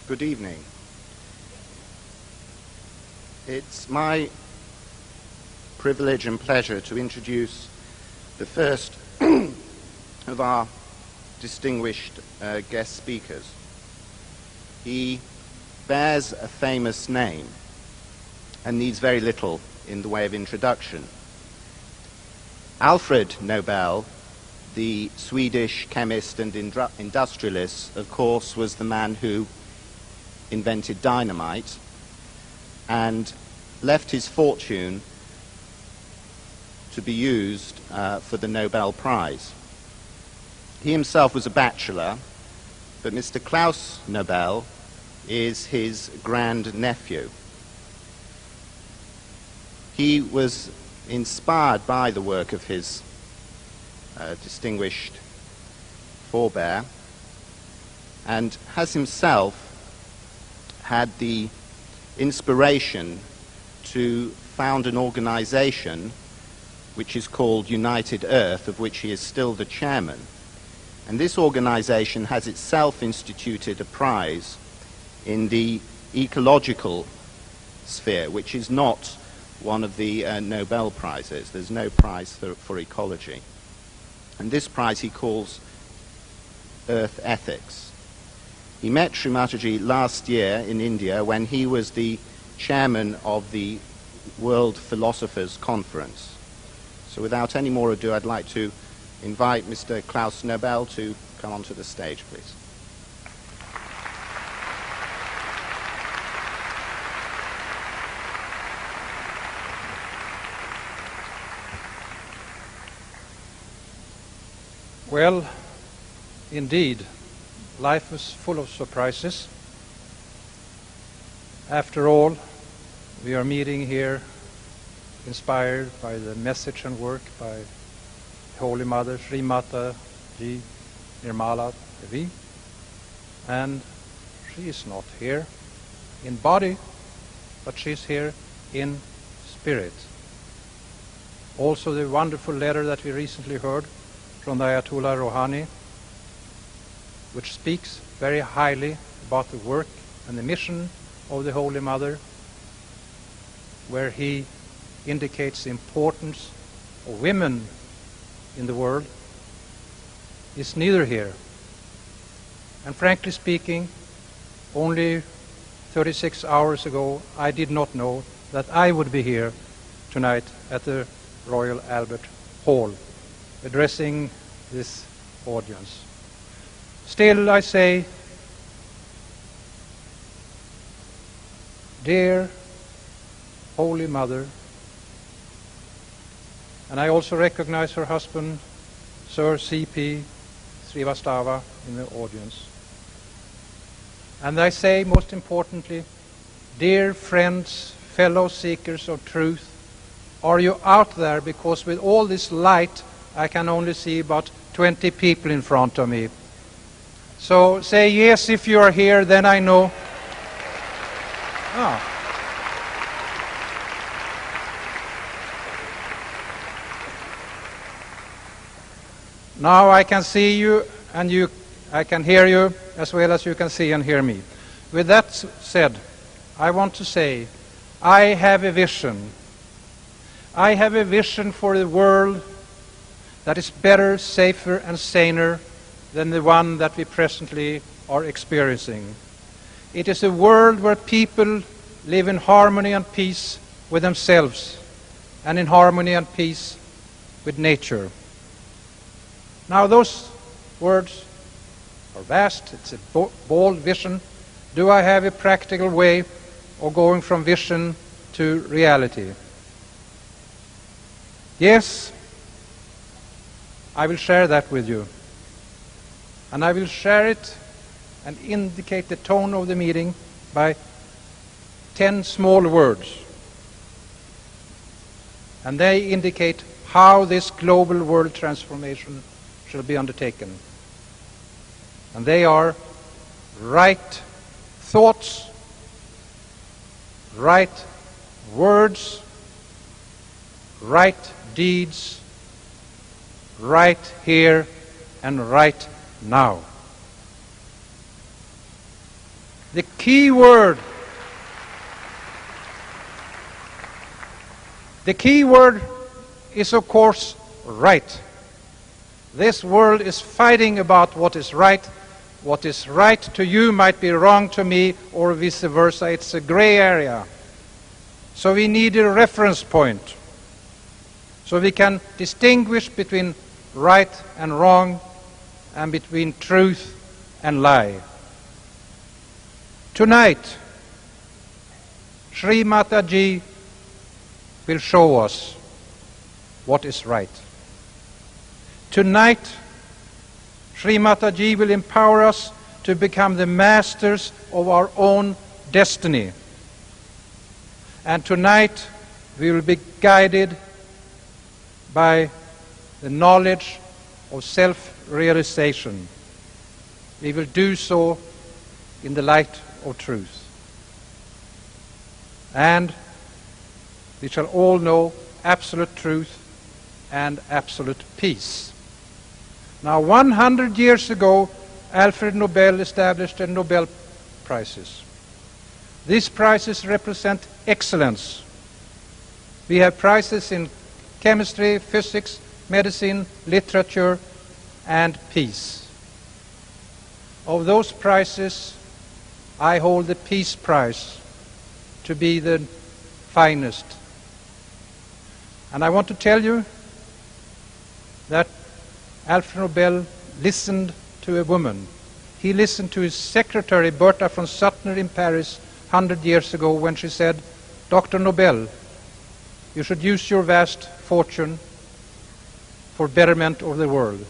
Good evening. It's my privilege and pleasure to introduce the first of our distinguished guest speakers. He bears a famous name and needs very little in the way of introduction. Alfred Nobel, the Swedish chemist and industrialist, of course, was the man who invented dynamite and left his fortune to be used for the Nobel Prize. He himself was a bachelor, but Mr. Claes Nobel is his grand-nephew. He was inspired by the work of his distinguished forebear and has himself had the inspiration to found an organization which is called United Earth, of which he is still the chairman. And this organization has itself instituted a prize in the ecological sphere, which is not one of the Nobel Prizes. There's no prize for ecology. And this prize he calls Earth Ethics. He met Shri Mataji last year in India when he was the chairman of the World Philosophers Conference. So without any more ado, I'd like to invite Mr. Claes Nobel to come onto the stage, please. Well, indeed, life was full of surprises. After all, we are meeting here inspired by the message and work by Holy Mother Shri Mataji Nirmala Devi, and she is not here in body, but she's here in spirit. Also the wonderful letter that we recently heard from the Ayatollah Rouhani, which speaks very highly about the work and the mission of the Holy Mother, where he indicates the importance of women in the world, is neither here. And frankly speaking, only 36 hours ago, I did not know that I would be here tonight at the Royal Albert Hall, addressing this audience. Still, I say, dear Holy Mother, and I also recognize her husband, Sir C.P. Srivastava, in the audience. And I say, most importantly, dear friends, fellow seekers of truth, are you out there? Because with all this light, I can only see about 20 people in front of me. So say yes if you are here, then I know. Ah. Now I can see you and I can hear you as well as you can see and hear me. With that said, I want to say I have a vision. I have a vision for a world that is better, safer and saner than the one that we presently are experiencing. It is a world where people live in harmony and peace with themselves and in harmony and peace with nature. Now those words are vast, it's a bold vision. Do I have a practical way of going from vision to reality? Yes, I will share that with you. And I will share it and indicate the tone of the meeting by 10 small words. And they indicate how this global world transformation shall be undertaken. And they are right thoughts, right words, right deeds, right here and right now. The key word is, of course, right. This world is fighting about what is right. What is right to you might be wrong to me, or vice versa. It's a gray area. So we need a reference point, so we can distinguish between right and wrong, and between truth and lie. Tonight, Shri Mataji will show us what is right. Tonight, Shri Mataji will empower us to become the masters of our own destiny. And tonight, we will be guided by the knowledge of self-realization. We will do so in the light of truth. And we shall all know absolute truth and absolute peace. Now, 100 years ago, Alfred Nobel established the Nobel Prizes. These prizes represent excellence. We have prizes in chemistry, physics, medicine, literature, and peace. Of those prizes, I hold the Peace Prize to be the finest. And I want to tell you that Alfred Nobel listened to a woman. He listened to his secretary, Bertha von Suttner, in Paris 100 years ago, when she said, "Dr. Nobel, you should use your vast fortune for betterment of the world."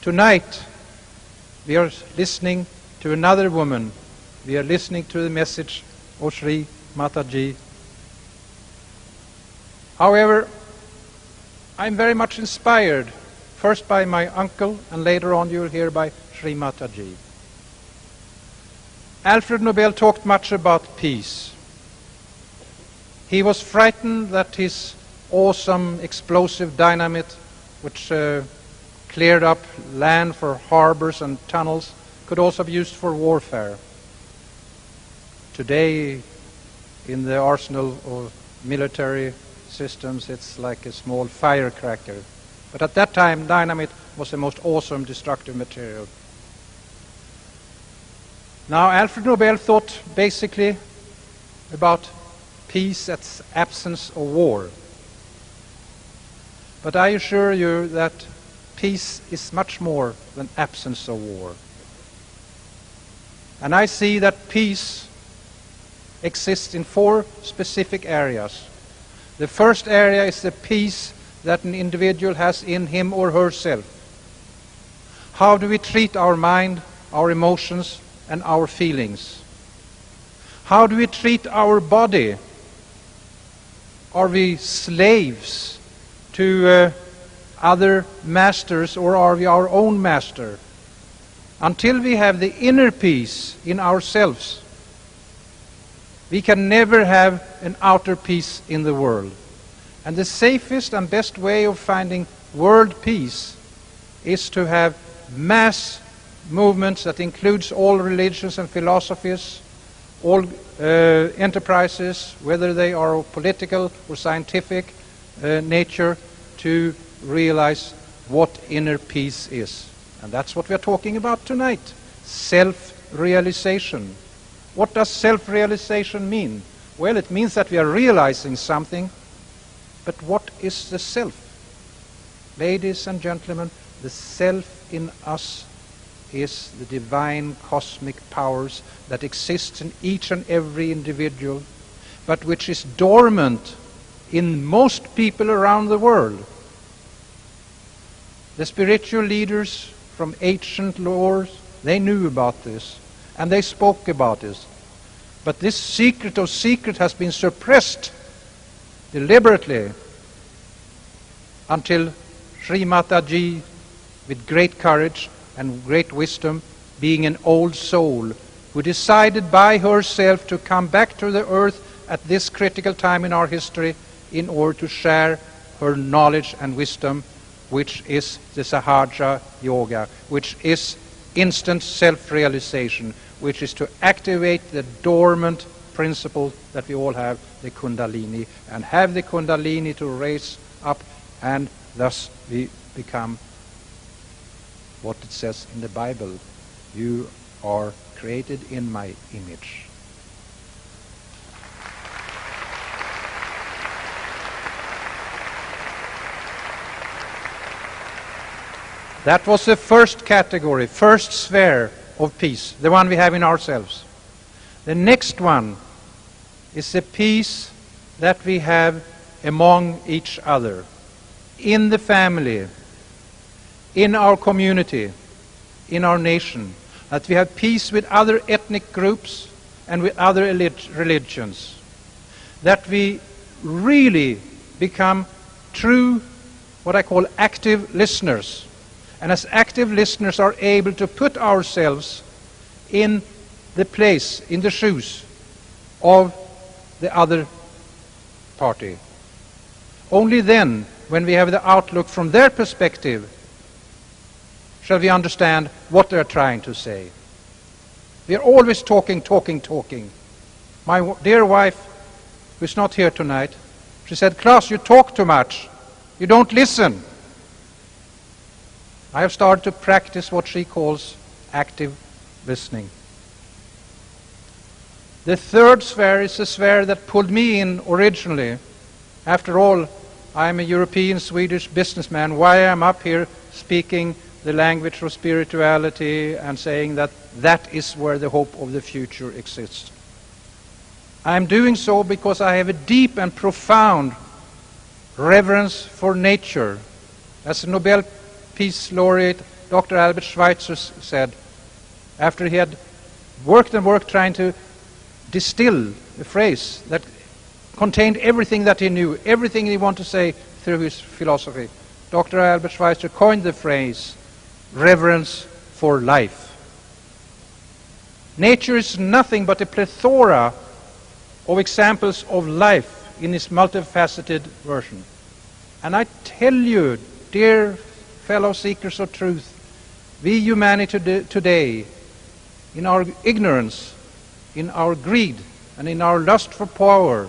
Tonight, we are listening to another woman. We are listening to the message of Shri Mataji. However, I'm very much inspired, first by my uncle, and later on you'll hear by Shri Mataji. Alfred Nobel talked much about peace. He was frightened that his awesome explosive dynamite, which cleared up land for harbors and tunnels, could also be used for warfare. Today, in the arsenal of military systems, it's like a small firecracker. But at that time, dynamite was the most awesome destructive material. Now, Alfred Nobel thought basically about peace as absence of war. But I assure you that peace is much more than absence of war. And I see that peace exists in 4 specific areas. The first area is the peace that an individual has in him or herself. How do we treat our mind, our emotions, and our feelings? How do we treat our body? Are we slaves to other masters, or are we our own master? Until we have the inner peace in ourselves, we can never have an outer peace in the world. And the safest and best way of finding world peace is to have mass movements that includes all religions and philosophies, all enterprises, whether they are of political or scientific nature, to realize what inner peace is. And that's what we are talking about tonight. Self-realization. What does self-realization mean? Well, it means that we are realizing something, but what is the self? Ladies and gentlemen, the self in us is the divine cosmic powers that exist in each and every individual, but which is dormant in most people around the world. The spiritual leaders from ancient laws, they knew about this, and they spoke about this. But this secret of secret has been suppressed deliberately until Shri Mataji, with great courage and great wisdom, being an old soul, who decided by herself to come back to the earth at this critical time in our history in order to share her knowledge and wisdom, which is the Sahaja Yoga, which is instant self-realization, which is to activate the dormant principle that we all have, the Kundalini, and have the Kundalini to raise up, and thus we become what it says in the Bible: you are created in my image. That was the first category, first sphere of peace, the one we have in ourselves. The next one is the peace that we have among each other, in the family, in our community, in our nation, that we have peace with other ethnic groups and with other religions, that we really become true, what I call active listeners, and as active listeners are able to put ourselves in the place, in the shoes of the other party. Only then, when we have the outlook from their perspective, shall we understand what they're trying to say. We are always talking. My dear wife, who's not here tonight, she said, "Claes, you talk too much. You don't listen." I have started to practice what she calls active listening. The third sphere is the sphere that pulled me in originally. After all, I'm a European Swedish businessman. Why am I up here speaking the language of spirituality and saying that that is where the hope of the future exists? I'm doing so because I have a deep and profound reverence for nature. As the Nobel Peace Laureate Dr. Albert Schweitzer said, after he had worked trying to distill a phrase that contained everything that he knew, everything he wanted to say through his philosophy, Dr. Albert Schweitzer coined the phrase, reverence for life. Nature is nothing but a plethora of examples of life in its multifaceted version. And I tell you, dear fellow seekers of truth, we humanity today, in our ignorance, in our greed, and in our lust for power,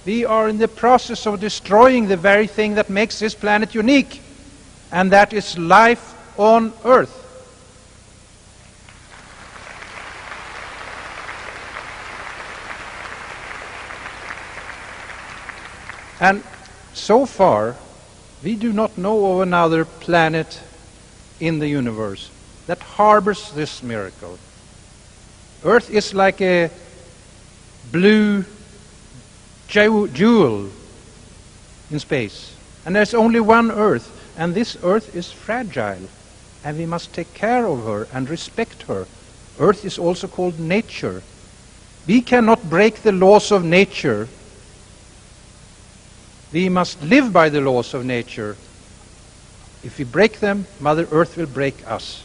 we are in the process of destroying the very thing that makes this planet unique, and that is life on Earth. And so far, we do not know of another planet in the universe that harbors this miracle. Earth is like a blue jewel in space. And there's only one Earth, and this Earth is fragile, and we must take care of her and respect her. Earth is also called nature. We cannot break the laws of nature. We must live by the laws of nature. If we break them, Mother Earth will break us.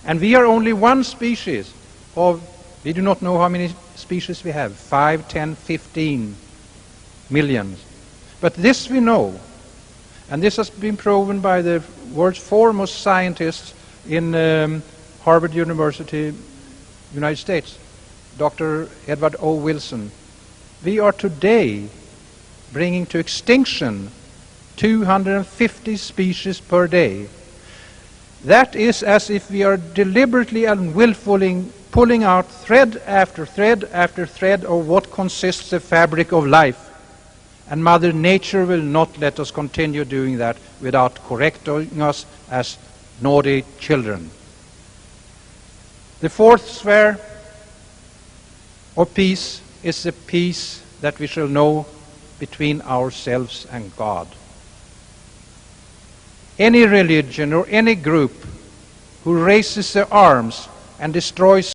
And we are only one species of, we do not know how many species we have, 5, 10, 15 millions. But this we know, and this has been proven by the world's foremost scientists in Harvard University, United States, Dr. Edward O. Wilson. We are today bringing to extinction 250 species per day. That is as if we are deliberately and willfully pulling out thread after thread after thread of what consists the fabric of life. And Mother Nature will not let us continue doing that without correcting us as naughty children. The fourth sphere of peace is the peace that we shall know between ourselves and God. Any religion or any group who raises their arms and destroys